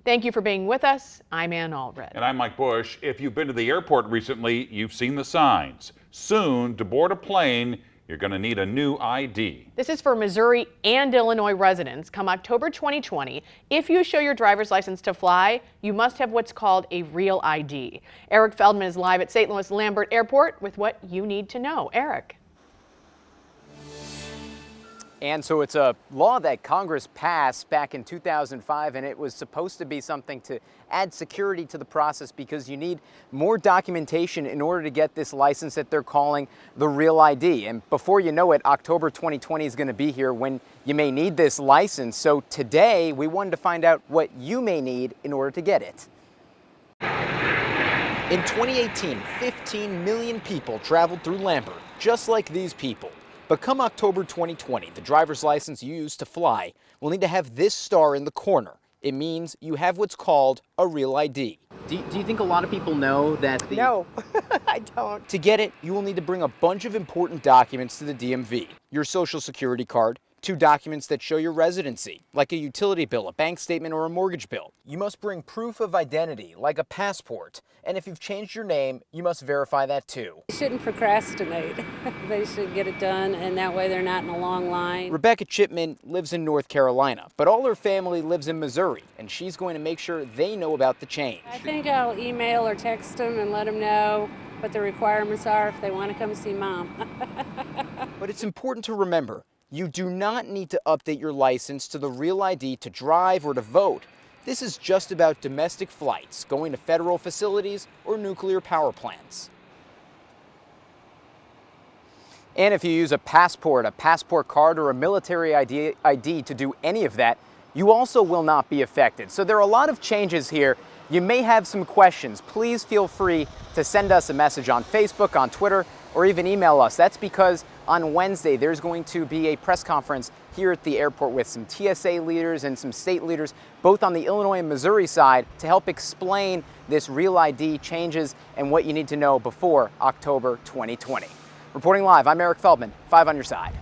Thank you for being with us. I'm Ann Allred. And I'm Mike Bush. If you've been to the airport recently, you've seen the signs. Soon, to board a plane, you're going to need a new ID. This is for Missouri and Illinois residents. Come October 2020, if you show your driver's license to fly, you must have what's called a real ID. Eric Feldman is live at St. Louis Lambert Airport with what you need to know. Eric. And so it's a law that Congress passed back in 2005, and it was supposed to be something to add security to the process because you need more documentation in order to get this license that they're calling the Real ID. And before you know it, October 2020 is going to be here when you may need this license. So today we wanted to find out what you may need in order to get it. In 2018, 15 million people traveled through Lambert, just like these people. But come October 2020, the driver's license you use to fly will need to have this star in the corner. It means you have what's called a real ID. Do you think a lot of people know that No, I don't. To get it, you will need to bring a bunch of important documents to the DMV. Your social security card, 2 documents that show your residency, like a utility bill, a bank statement, or a mortgage bill. You must bring proof of identity, like a passport. And if you've changed your name, you must verify that too. They shouldn't procrastinate. They should get it done, and that way they're not in a long line. Rebecca Chipman lives in North Carolina, but all her family lives in Missouri, and she's going to make sure they know about the change. I think I'll email or text them and let them know what the requirements are if they want to come see Mom. But it's important to remember, you do not need to update your license to the Real ID to drive or to vote. This is just about domestic flights, going to federal facilities or nuclear power plants. And if you use a passport card, or a military ID to do any of that, you also will not be affected. So there are a lot of changes here. You may have some questions. Please feel free to send us a message on Facebook, on Twitter, or even email us. That's because on Wednesday there's going to be a press conference here at the airport with some TSA leaders and some state leaders, both on the Illinois and Missouri side, to help explain this Real ID changes and what you need to know before October 2020. Reporting live, I'm Eric Feldman, 5 on your side.